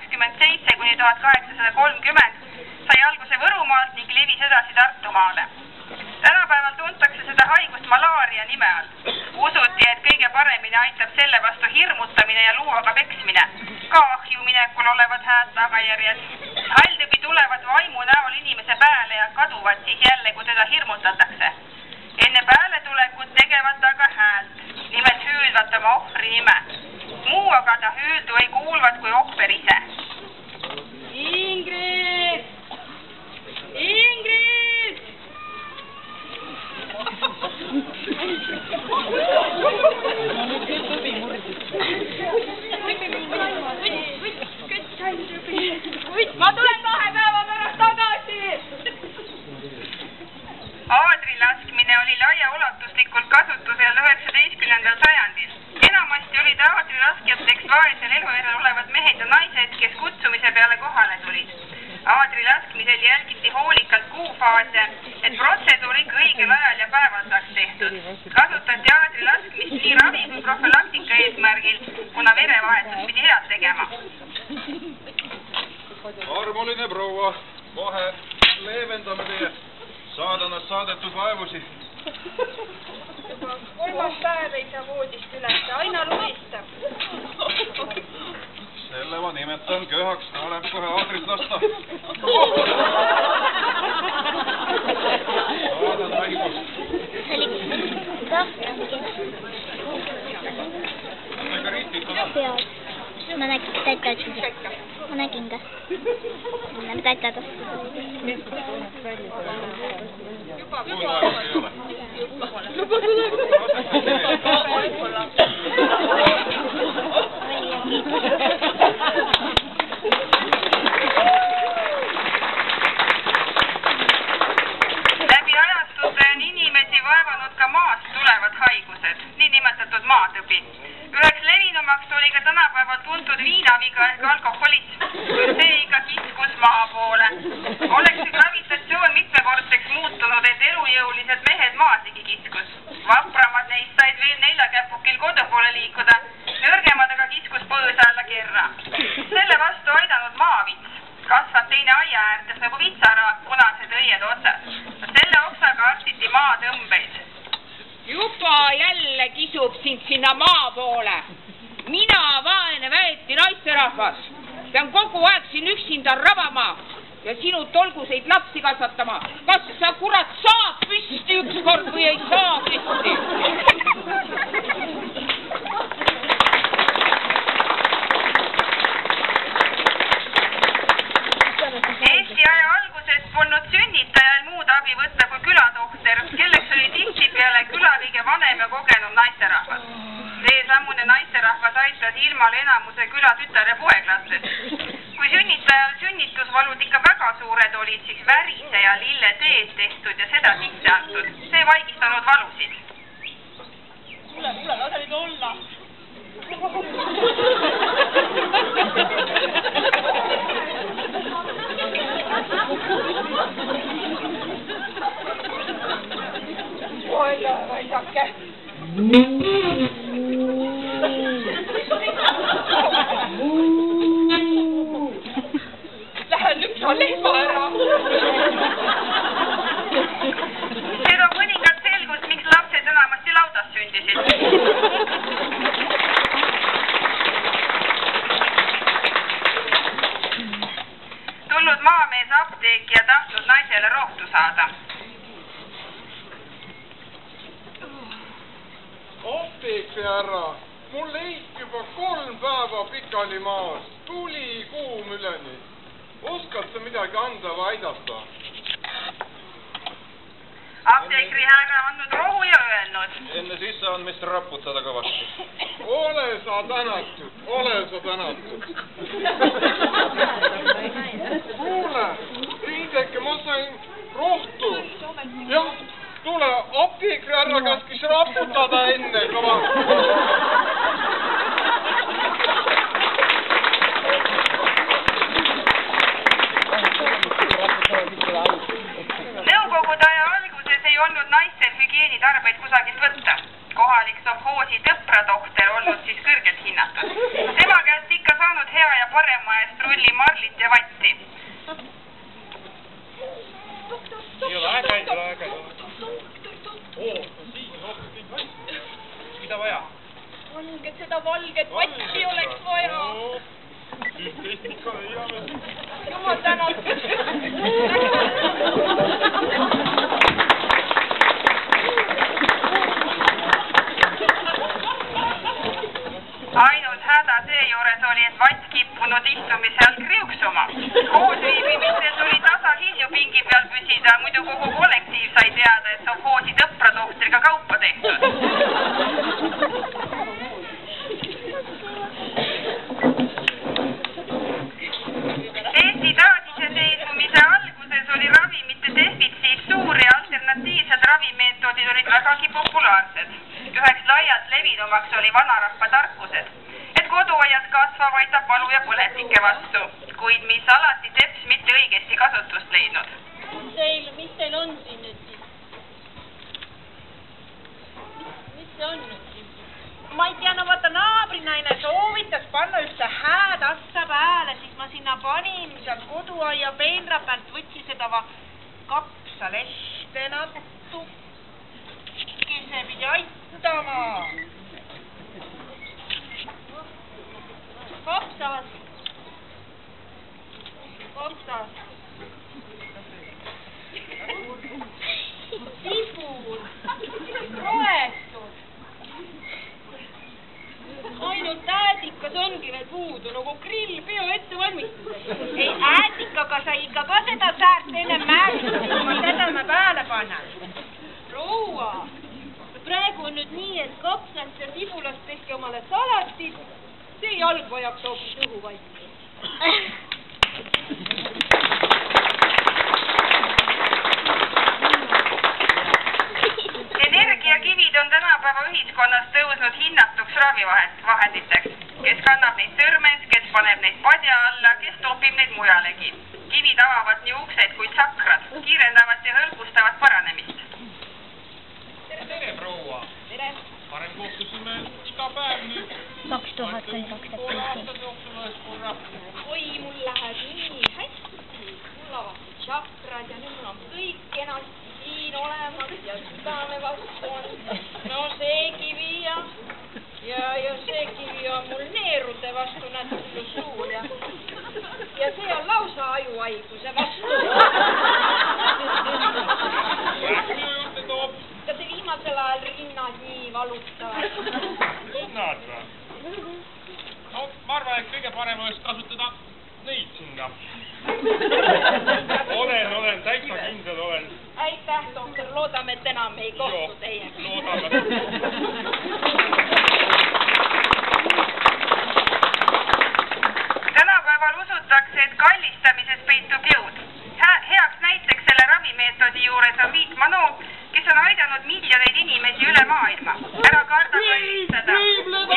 1827 kuni 1830 sai alguse Võrumaalt ning levis edasi Tartumaale. Tänapäeval tuntakse seda haigust malaaria nime all. Usuti, et kõige paremini aitab selle vastu hirmutamine ja luuaga peksmine. Ka ahjuminekul olevad hääd tagajärjed. Haldõbi tulevad vaimu näol inimese pääle ja kaduvad siis jälle, kui teda hirmutatakse. Enne pääle tulekut tegevad ta aga häält, nimelt hüüdvat oma ohvri nime. Muu aga ta hüüdu ei kuulvat kui ohver ise. Ingrid! Ingrid! Ma tulen 2 päeva pärast tagasi! Aadrilaskmine oli laiaulatuslikult kasutusel 19. sajandil. Enamasti olid aadrilaskjateks vaesel elujärjel olevad mehed ja naised, kes kutsumise peale kohale tulid. Aadrilaskmisel jälgiti hoolikalt kuufaase, et protseduur ikka õigel ajal ja päeval saaks tehtud. Kasutati aadrilaskmist nii ravi kui profülaktika eesmärgil, kuna verevahetus pidi head tegema. Armuline proua, kohe leevendame teie saadanast saadetud vaevusi. Juba 3. päev ei saa voodist üles, aina lumistab. Selle ma nimetan köhaks, tuleb kohe aadrit lasta. Saadan haigust. Ega riitit on? Ma nägin ka. Näeme täitad. Juba ei ole. Juba tuleb. Läbi ajastute on inimesi vaevanud ka maast tulevad haigused, niinimetatud maatõbi. Üheks levinumaks oli ka tänapäeval tuntud viinaviga ehk alkoholism, kuid see ikka kiskus maa poole. Oleks gravitatsioon mitmekordseks muutunud, et elujõulised mehed maasigi kiskus. Vapramad neist said veel 4 käpukil kodu poole liikuda, nõrgemad aga kiskus põõsa alla kerra. Selle vastu aidanud maavits. Kasvab teine aia äärtes nagu vitsaraak punased õied otsad. Selle oksaga arstiti maatõmbeid. Juba jälle kisub sind sinna maa poole. Mina, vaene väeti naisterahvas, pean kogu aeg siin üksinda rabama ja sinu tolguseid lapsi kasvatama. Kas sa kurat saad püsti ükskord või ei saa püsti? Eesti aja alguses polnud sünnitajal muud abi võtta kui külatohter, kelleks oli tihtipeale küla kõige vanem ja kogenud naisterahvas. Seesamune naisterahvas aitas ilmal enamuse küla tütar ja poeglastest. Kui sünnitajal sünnitusvalud ikka väga suured olid, siis värise ja lille teed tehtud ja seda sisse antud. See vaigistanud valusid. Tule, lase nüüd olla. Olla, vaisake. Lähen lüpsa lehma ära. Seda mõningat selgust, miks lapsed enamasti laudas sündisid. Tulnud maamees apteeki ja tahtnud naisele rohtu saada. Apteeki härra, mul leik juba 3 päeva pikali maas, tuli kuum üleni. Oskad sa midagi anda või aidata? Apteekri härra andnud rohu ja öelnud. Enne sisseandmist raputada kõvasti. Ole sa tänatud, ole sa tänatud. Kuule, Riideke, ma sain rohtu. Jah, tule, apteekri härra käskis raputada enne kõvasti. Nõukogude aja alguses ei olnud naistel hügieenitarbeid kusagilt võtta. kohalik sovhoosi tõpratohter olnud siis kõrgelt hinnatud. Tema käest ikka saanud hea ja parema eest rulli marlit ja vatti. Ei ole äge. Mida vaja? Valget, seda valget vatti oleks vaja. Üht-teist ikka leiame. Jumal tänan. Ainult häda seejuures oli, et vatt kippunud istumise alt kriuksuma. Koos viibimisel tuli tasa hiljupingi peal püsida, muidu kogu kollektiiv sai teada, et sovhoosi tõpratohtriga kaupa tehtud. Eesti taasiseseisvumise alguses oli ravimite defitsiit suur ja alternatiivsed ravimeetodid olid vägagi populaarsed. Üheks laialt levinumaks oli vanarahva tarkused, et koduaias kasvav aitab valu ja põletike vastu, kuid mis alati teps mitte õigesti kasutust leidnud. Mis teil on siin nüüd siis? Mis see on nüüd siis? Ma ei tea, no vaata naabrinaine soovitas panna üldse hääd atsa pääle, siis ma sinna panin sealt koduaia peenra pealt, võtsin seda kapsalehte natukese pidi aitama. Kapsas. Tibul. Roestud. Ainult äädikas ongi veel puudu, nagu grillpeo ettevalmistus. Ei, äädikaga sai ikka ka seda säärt ennem määritud, ma seda me pääle panen. Proua, praegu on nüüd nii, et kapsast ja tibulast tehke omale salatit, see jalg vajaks hoopis õhuvaiki. Energiakivid on tänapäeva ühiskonnas tõusnud hinnatuks ravivahenditeks, kes kannab neid sõrmes, kes paneb neid padja alla, kes topib neid mujalegi. Kivid avavad nii uksed kui tsakrad, kiirendavad ja hõlbustavad paranemist. Tere, proua! Tere! Parem kohtusime iga päev nüüd. 2025. Oi, mul läheb nii hästi. Mul avasid tšakrad ja nüüd mul on kõik kenasti siin olemas ja südame vastu on. No see kivi ja see kivi on mul neerude vastu natuke suur ja see on lausa ajuhaiguse vastu. Ka see viimasel ajal rinnad nii valutavad. Rinnad või? No, ma arvan, et kõige parem oleks kasutada neid sinna. Olen, täitsa kindel olen. Aitäh, doktor, loodame, et enam ei kohtu teiega. Loodame. Tänapäeval usutakse, et kallistamises peitub jõud. Heaks näiteks selle ravimeetodi juures on Viit Manu, kes on aidanud miljoneid inimesi üle maailma. Ära karda kallistada.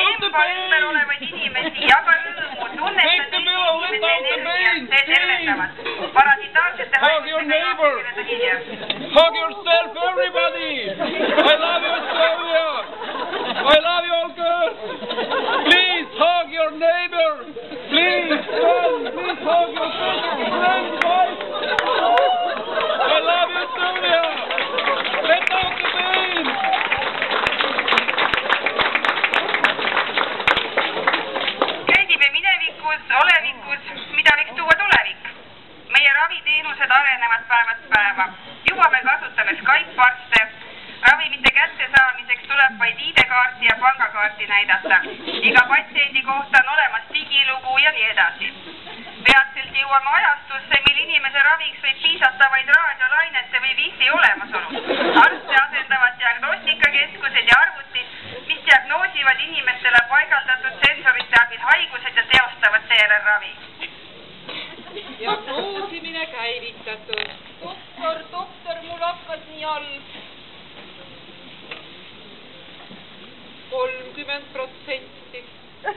Emba ümber olevaid inimesi ja ka rõõmu tunnetad inimese energiat, see tervendavad. Parasitaarsete haigustega jõuda hiljem. Hug yourself, everybody! I love you, Sylvia! I love you all girls! Please hug your neighbor! Please, please hug your friend, wife! I love you, Sylvia! Let out the pain! Käigime minevikus, olevikus, mida võiks tuua tulevik. Meie raviteenused arenevad päevast päeva. Juba me kasutame Skype-arste. Ravimite kättesaamiseks tuleb vaid ID-kaarti ja pangakaarti näidata. Iga patsiendi kohta on olemas digilugu ja nii edasi. Peatselt jõuame ajastusse, mil inimese raviks võib piisata vaid raadiolainete või wifi olemasolu. Arste asendavad diagnostikakeskused ja arvutid, mis diagnoosivad inimestele paigaldatud sensorite abil haigused ja teostavad seejärel ravi. Diagnoosimine käivitatud. Doktor, mul hakkas nii halb. 30%, 50%.